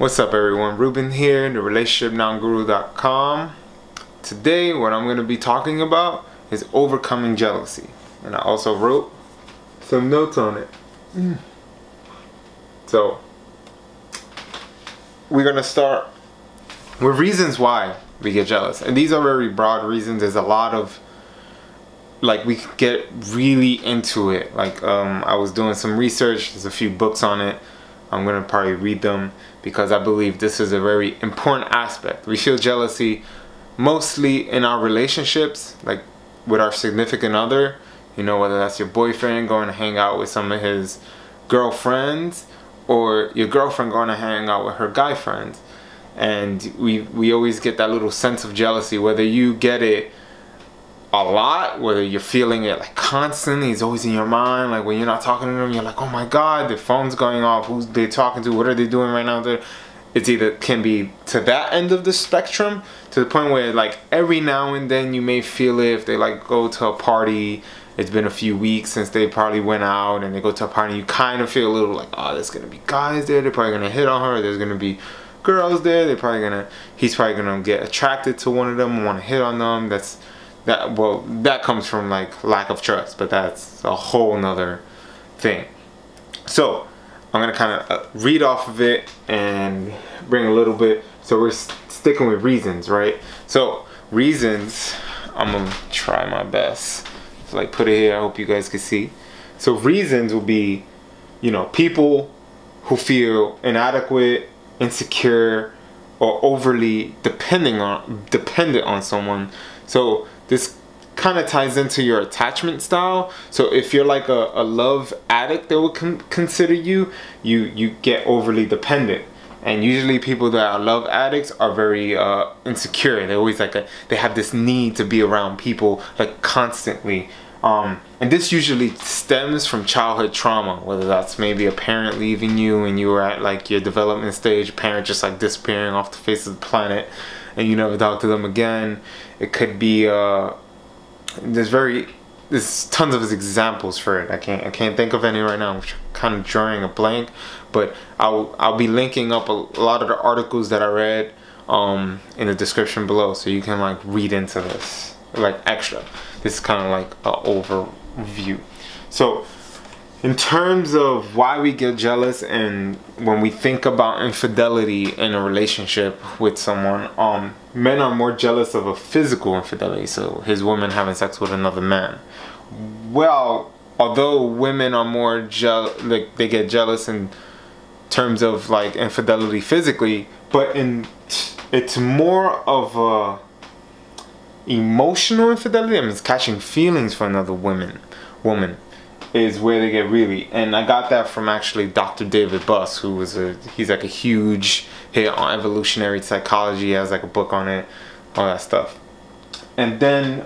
What's up everyone, Ruben here, the relationshipnowguru.com. Today what I'm going to be talking about is overcoming jealousy. And I also wrote some notes on it. So, we're going to start with reasons why we get jealous. And these are very broad reasons. There's a lot of, we could get really into it. I was doing some research, there's a few books on it. I'm going to probably read them because I believe this is a very important aspect. We feel jealousy mostly in our relationships, like with our significant other, whether that's your boyfriend going to hang out with some of his girlfriends or your girlfriend going to hang out with her guy friends. And we always get that little sense of jealousy, whether you get it a lot, whether you're feeling it like constantly, it's always in your mind, like when you're not talking to them, you're like, oh my god, their phone's going off, who's they talking to, what are they doing right now? It's either can be to that end of the spectrum, to the point where like every now and then you may feel it if they like go to a party, it's been a few weeks since they probably went out and they go to a party, you kind of feel a little like, oh, there's gonna be guys there, they're probably gonna hit on her, there's gonna be girls there, he's probably gonna get attracted to one of them and want to hit on them. That comes from like lack of trust, but that's a whole nother thing. So I'm gonna kind of read off of it and bring a little bit. So we're sticking with reasons, right? So reasons, I'm gonna try my best to put it here. I hope you guys can see. So reasons will be, people who feel inadequate, insecure, or overly dependent on someone. So this kind of ties into your attachment style. So if you're like a love addict that would consider you get overly dependent. And usually people that are love addicts are very insecure. They always they have this need to be around people like constantly. And this usually stems from childhood trauma, whether that's maybe a parent leaving you and you were at like your development stage, parent just like disappearing off the face of the planet and you never talk to them again. It could be there's tons of examples for it. I can't think of any right now. I'm kind of drawing a blank, but I'll be linking up a lot of the articles that I read in the description below, so you can read into this extra. This is kind of like an overview. So in terms of why we get jealous and when we think about infidelity in a relationship with someone, men are more jealous of a physical infidelity, so his woman having sex with another man. Well, although women are more they get jealous in terms of infidelity physically, but it's more of a emotional infidelity. I mean, it's catching feelings for another woman is where they get really. And I got that from actually Dr. David Buss, who was he's like a huge hit on evolutionary psychology. He has like a book on it, all that stuff. And then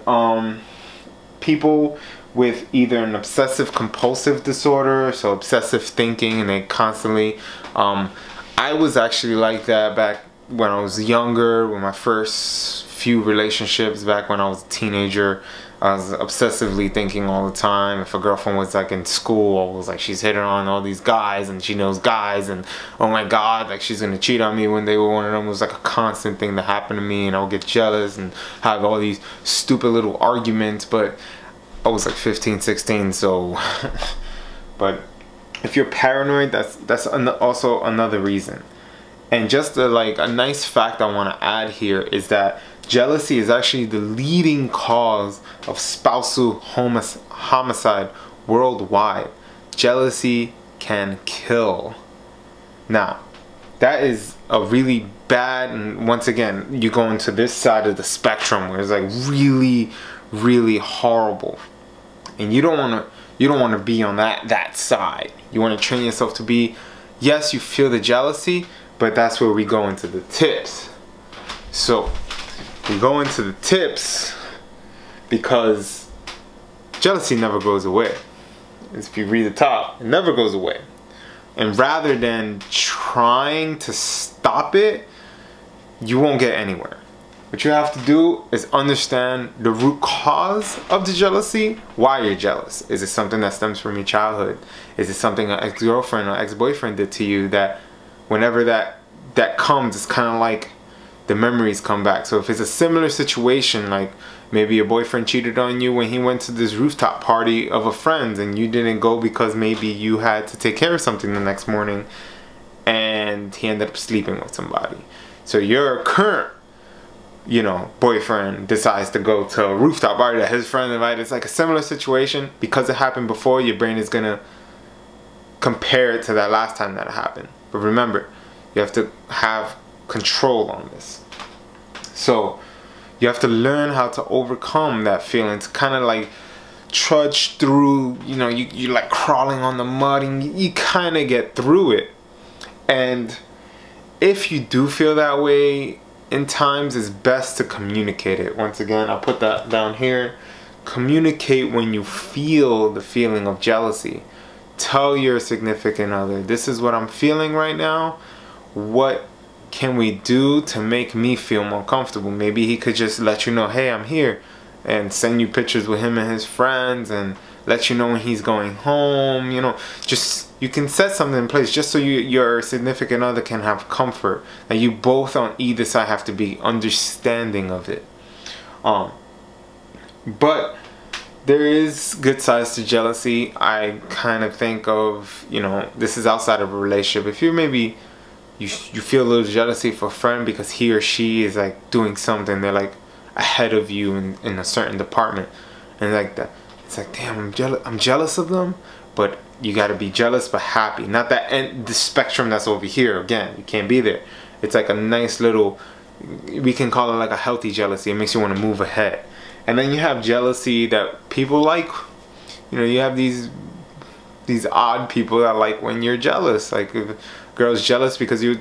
people with either an obsessive compulsive disorder, so obsessive thinking, and they constantly I was actually like that back when I was younger, with my first few relationships, back when I was a teenager. I was obsessively thinking all the time. If a girlfriend was in school, I was like, she's hitting on all these guys and she knows guys, and oh my god, she's gonna cheat on me when they were one of them. It was like a constant thing that happened to me, and I would get jealous and have all these stupid little arguments. But I was 15, 16, so but if you're paranoid, that's also another reason. And just a nice fact I want to add here is that jealousy is actually the leading cause of spousal homicide worldwide. Jealousy can kill. Now, that is a really bad, and once again, you go into this side of the spectrum where it's really, really horrible. And you don't want to be on that side. You want to train yourself to be, yes, you feel the jealousy, but that's where we go into the tips. So we go into the tips because jealousy never goes away. If you read the top, it never goes away. And rather than trying to stop it, you won't get anywhere. What you have to do is understand the root cause of the jealousy. Why you're jealous. Is it something that stems from your childhood? Is it something an ex-girlfriend or ex-boyfriend did to you that whenever that that comes, it's kind of like the memories come back. So if it's a similar situation, like maybe your boyfriend cheated on you when he went to this rooftop party of a friend and you didn't go because maybe you had to take care of something the next morning, and he ended up sleeping with somebody. So your current, you know, boyfriend decides to go to a rooftop party that his friend invited. It's like a similar situation. Because it happened before, your brain is gonna compare it to that last time that it happened. But remember, you have to have control on this. So you have to learn how to overcome that feeling, to kind of like trudge through, you know, you're like crawling on the mud, and you kind of get through it. And if you do feel that way in times, it's best to communicate it. Once again, I'll put that down here. Communicate when you feel the feeling of jealousy. Tell your significant other, this is what I'm feeling right now. What can we do to make me feel more comfortable? Maybe he could just let you know, hey, I'm here, and send you pictures with him and his friends, and let you know when he's going home. You know, just, you can set something in place just so your significant other can have comfort, and you both on either side have to be understanding of it. But there is good sides to jealousy. I kind of think of, you know, this is outside of a relationship. If you're maybe you feel a little jealousy for a friend because he or she is like doing something, they're like ahead of you in a certain department, and like that, it's like, damn, I'm jealous of them. But you got to be jealous but happy, not that end, the spectrum that's over here. Again, you can't be there. It's like a nice little, we can call it like a healthy jealousy. It makes you want to move ahead. And then you have jealousy that people like, you know, you have these odd people that like when you're jealous. Like if a girl's jealous because you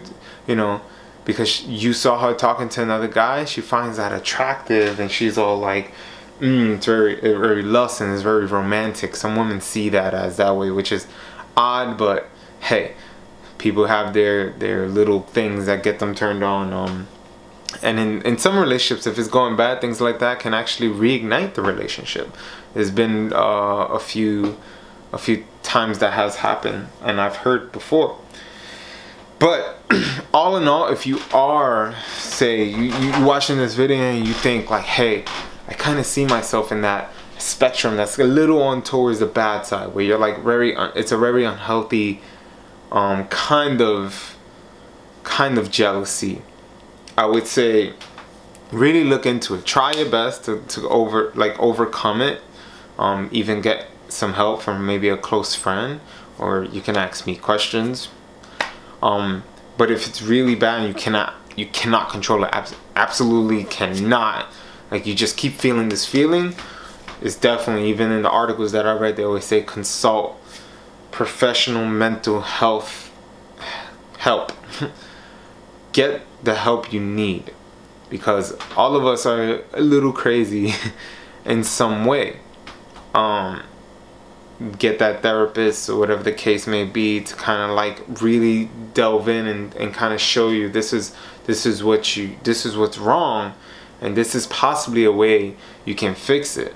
know, because you saw her talking to another guy, she finds that attractive, and she's all like, it's very lust, and it's very romantic. Some women see that as that way, which is odd, but hey, people have their little things that get them turned on. And in some relationships, if it's going bad, things like that can actually reignite the relationship. There's been a few times that has happened, and I've heard before. But all in all, if you are, say, you watching this video and you think like, hey, I kind of see myself in that spectrum that's a little on towards the bad side, where you're like it's a very unhealthy kind of jealousy, I would say really look into it. Try your best to overcome it. Even get some help from maybe a close friend, or you can ask me questions. But if it's really bad and you cannot control it, absolutely cannot, like you just keep feeling this feeling, it's definitely, even in the articles that I read, they always say consult professional mental health help. Get the help you need, because all of us are a little crazy in some way. Get that therapist or whatever the case may be to kind of like really delve in and kind of show you this is what's wrong, and this is possibly a way you can fix it.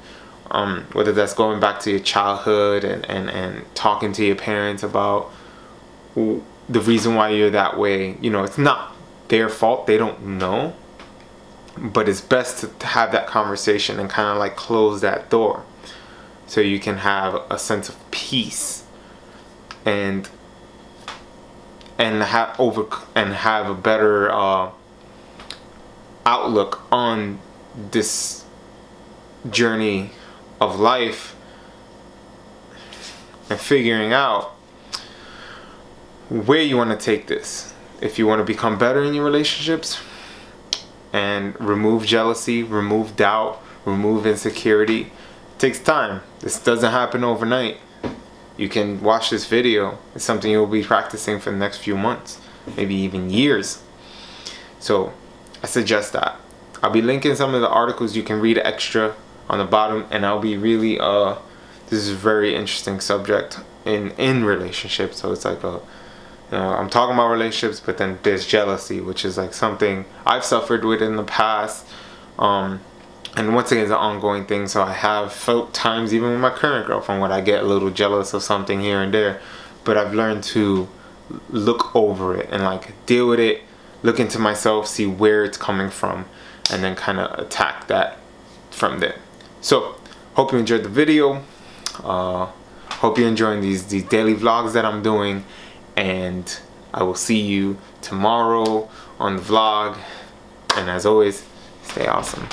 Whether that's going back to your childhood and talking to your parents about the reason why you're that way. You know, it's not their fault, they don't know, but it's best to have that conversation and kind of like close that door, so you can have a sense of peace and have a better outlook on this journey of life, and figuring out where you want to take this. If you want to become better in your relationships and remove jealousy, remove doubt, remove insecurity, it takes time. This doesn't happen overnight. You can watch this video. It's something you'll be practicing for the next few months, maybe even years. So I suggest that. I'll be linking some of the articles you can read extra on the bottom, and I'll be really this is a very interesting subject in relationships. So it's like I'm talking about relationships, but then there's jealousy, which is like something I've suffered with in the past, and once again, it's an ongoing thing. So I have felt times, even with my current girlfriend, when I get a little jealous of something here and there, but I've learned to look over it and like deal with it look into myself, see where it's coming from, and then kind of attack that from there. So hope you enjoyed the video. Hope you're enjoying these daily vlogs that I'm doing, and I will see you tomorrow on the vlog. And as always, stay awesome.